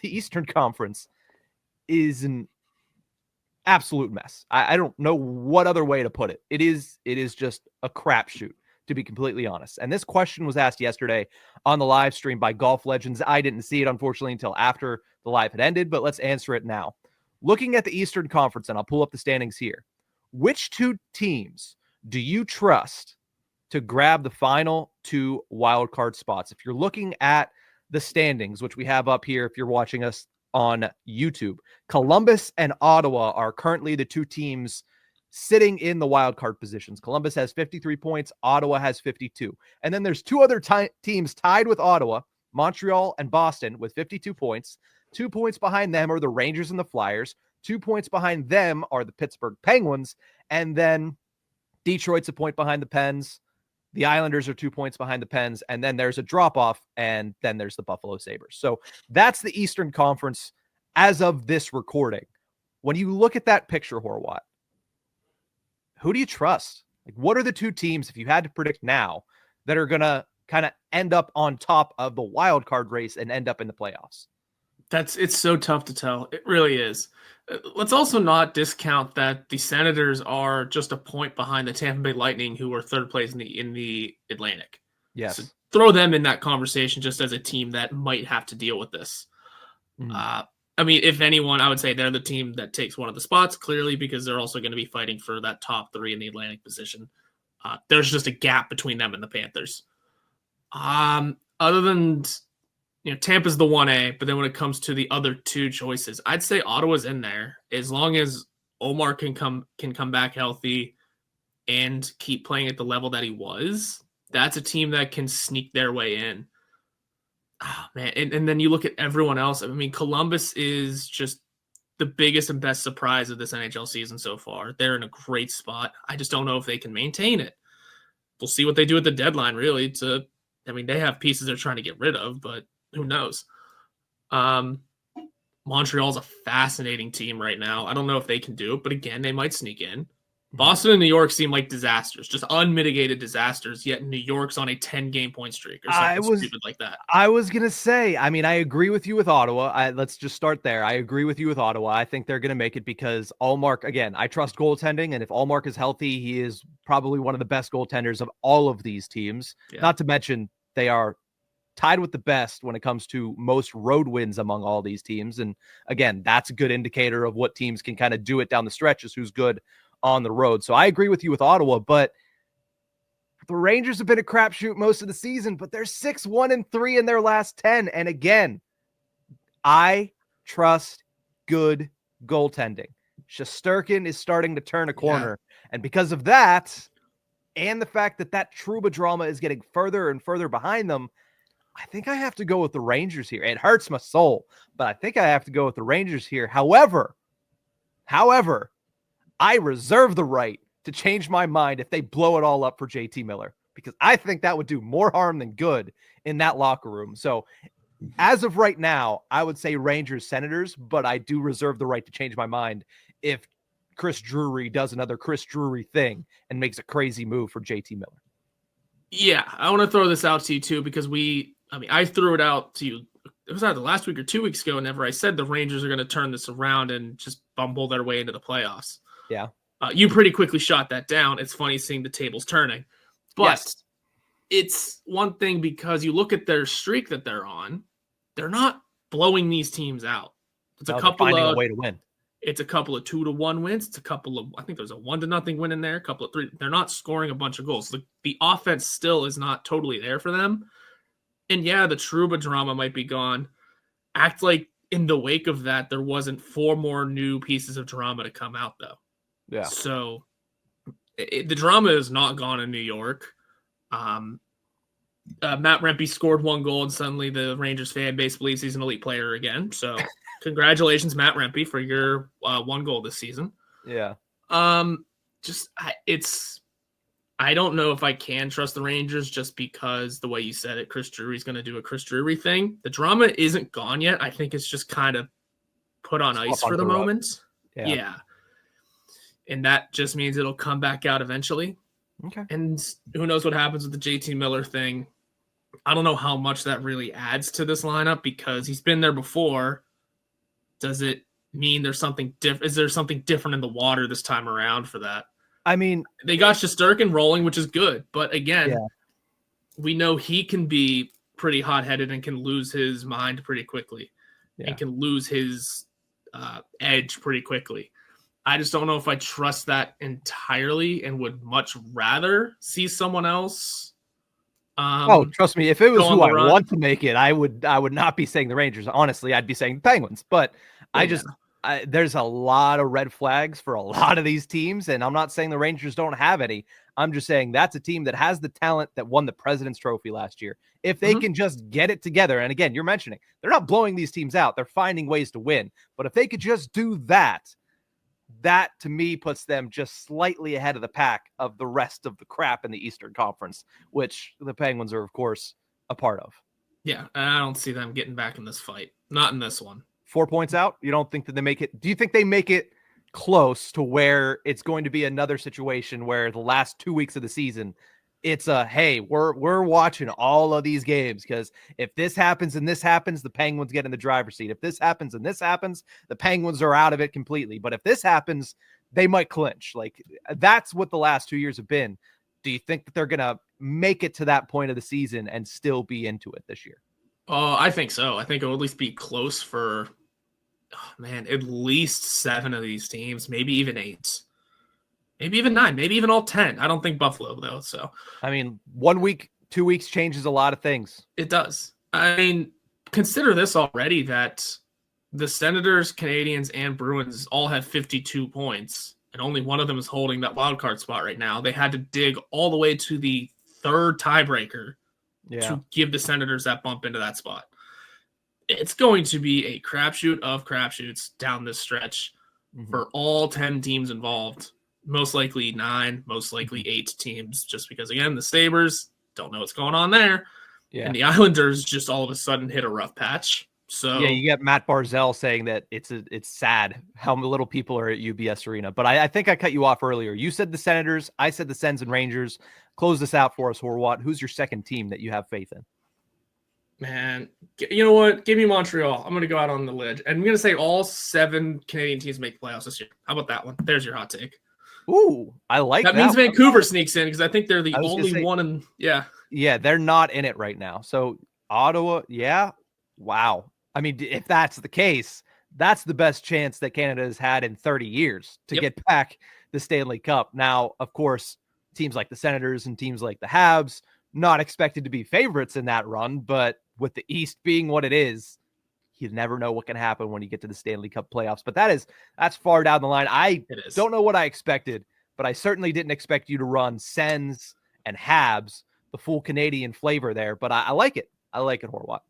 the Eastern Conference is an absolute mess. I don't know what other way to put it. It is just a crapshoot, to be completely honest. And this question was asked yesterday on the live stream by Golf Legends. I didn't see it, unfortunately, until after the live had ended, but let's answer it now. Looking at the Eastern Conference, and I'll pull up the standings here, which two teams do you trust to grab the final two wildcard spots? If you're looking at the standings, which we have up here, if you're watching us on YouTube, Columbus and Ottawa are currently the two teams sitting in the wildcard positions. Columbus has 53 points. Ottawa has 52. And then there's two other teams tied with Ottawa, Montreal and Boston, with 52 points. 2 points behind them are the Rangers and the Flyers. 2 points behind them are the Pittsburgh Penguins. And then Detroit's a point behind the Pens. The Islanders are 2 points behind the Pens. And then there's a drop-off, and then there's the Buffalo Sabres. So that's the Eastern Conference as of this recording. When you look at that picture, Horwat, who do you trust? Like, what are the two teams, if you had to predict now, that are going to kind of end up on top of the wild card race and end up in the playoffs? It's so tough to tell. It really is. Let's also not discount that the Senators are just a point behind the Tampa Bay Lightning, who are third place in the Atlantic. Yes. So throw them in that conversation just as a team that might have to deal with this. I mean, if anyone, I would say they're the team that takes one of the spots, clearly, because they're also going to be fighting for that top three in the Atlantic position. There's just a gap between them and the Panthers. Other than, Tampa's the 1A, but then when it comes to the other two choices, I'd say Ottawa's in there. As long as Omar can come back healthy and keep playing at the level that he was, that's a team that can sneak their way in. Oh, man. And then you look at everyone else. I mean, Columbus is just the biggest and best surprise of this NHL season so far. They're in a great spot. I just don't know if they can maintain it. We'll see what they do at the deadline, really. They have pieces they're trying to get rid of, but who knows? Montreal's a fascinating team right now. I don't know if they can do it, but again, they might sneak in. Boston and New York seem like disasters, just unmitigated disasters, yet New York's on a 10-game point streak or something stupid like that. I was going to say, I mean, I agree with you with Ottawa. Let's just start there. I agree with you with Ottawa. I think they're going to make it because Allmark, again, I trust goaltending, and if Allmark is healthy, he is probably one of the best goaltenders of all of these teams. Yeah. Not to mention, they are tied with the best when it comes to most road wins among all these teams. And again, that's a good indicator of what teams can kind of do it down the stretch, is who's good on the road. So I agree with you with Ottawa, but the Rangers have been a crapshoot most of the season, but they're 6-1-3 in their last 10. And again, I trust good goaltending. Shesterkin is starting to turn a corner. Yeah. And because of that, and the fact that Trouba drama is getting further and further behind them, I think I have to go with the Rangers here. It hurts my soul, but I think I have to go with the Rangers here. However, I reserve the right to change my mind if they blow it all up for JT Miller, because I think that would do more harm than good in that locker room. So as of right now, I would say Rangers, Senators, but I do reserve the right to change my mind if Chris Drury does another Chris Drury thing and makes a crazy move for JT Miller. Yeah, I want to throw this out to you too, because I threw it out to you. It was either last week or 2 weeks ago whenever I said the Rangers are going to turn this around and just bumble their way into the playoffs. Yeah. You pretty quickly shot that down. It's funny seeing the tables turning. But yes, it's one thing because you look at their streak that they're on, they're not blowing these teams out. It's finding a way to win. It's a couple of 2-1 wins. It's a couple of, I think there's a 1-0 win in there, a couple of 3. They're not scoring a bunch of goals. The offense still is not totally there for them. And yeah, the Trouba drama might be gone. Act like in the wake of that, there wasn't 4 more new pieces of drama to come out, though. Yeah. So the drama is not gone in New York. Matt Rempe scored 1 goal, and suddenly the Rangers fan base believes he's an elite player again. So congratulations, Matt Rempe, for your 1 goal this season. Yeah. I don't know if I can trust the Rangers just because the way you said it, Chris Drury's going to do a Chris Drury thing. The drama isn't gone yet. I think it's just kind of put on ice for the moment. Yeah. And that just means it'll come back out eventually. Okay. And who knows what happens with the JT Miller thing. I don't know how much that really adds to this lineup because he's been there before. Does it mean there's something different? Is there something different in the water this time around for that? I mean, they got Shesterkin rolling, which is good. But again, yeah. we know he can be pretty hot-headed and can lose his mind pretty quickly and can lose his edge pretty quickly. I just don't know if I trust that entirely and would much rather see someone else. Trust me, if it was who I want to make it, I would not be saying the Rangers. Honestly, I'd be saying the Penguins. But there's a lot of red flags for a lot of these teams, and I'm not saying the Rangers don't have any. I'm just saying that's a team that has the talent that won the President's Trophy last year. If they can just get it together, and again, you're mentioning, they're not blowing these teams out. They're finding ways to win. But if they could just do that, that to me puts them just slightly ahead of the pack of the rest of the crap in the Eastern Conference, which the Penguins are, of course, a part of. Yeah, I don't see them getting back in this fight. Not in this one. 4 points out? You don't think that they make it? Do you think they make it close to where it's going to be another situation where the last 2 weeks of the season, it's a, hey, we're watching all of these games because if this happens and this happens, the Penguins get in the driver's seat. If this happens and this happens, the Penguins are out of it completely. But if this happens, they might clinch. Like, that's what the last 2 years have been. Do you think that they're going to make it to that point of the season and still be into it this year? I think so. I think it will at least be close for, at least 7 of these teams, maybe even 8. Maybe even 9, maybe even all 10. I don't think Buffalo, though. So, 1 week, 2 weeks changes a lot of things. It does. Consider this already that the Senators, Canadiens, and Bruins all have 52 points, and only one of them is holding that wild card spot right now. They had to dig all the way to the 3rd tiebreaker to give the Senators that bump into that spot. It's going to be a crapshoot of crapshoots down this stretch for all 10 teams involved. Most likely 9, most likely 8 teams, just because, again, the Sabres don't know what's going on there. Yeah. And the Islanders just all of a sudden hit a rough patch. So you get Matt Barzell saying that it's sad how little people are at UBS Arena. But I think I cut you off earlier. You said the Senators. I said the Sens and Rangers. Close this out for us, Horwat. Who's your second team that you have faith in? Man, you know what? Give me Montreal. I'm going to go out on the ledge. And I'm going to say all 7 Canadian teams make the playoffs this year. How about that one? There's your hot take. Ooh, I like that. That means Vancouver sneaks in because I think they're the only one in. Yeah, they're not in it right now. So Ottawa, wow. If that's the case, that's the best chance that Canada has had in 30 years to get back the Stanley Cup. Now, of course, teams like the Senators and teams like the Habs, not expected to be favorites in that run, but with the East being what it is, you never know what can happen when you get to the Stanley Cup playoffs. But that's far down the line. I don't know what I expected, but I certainly didn't expect you to run Sens and Habs, the full Canadian flavor there. But I like it. I like it, Horwat.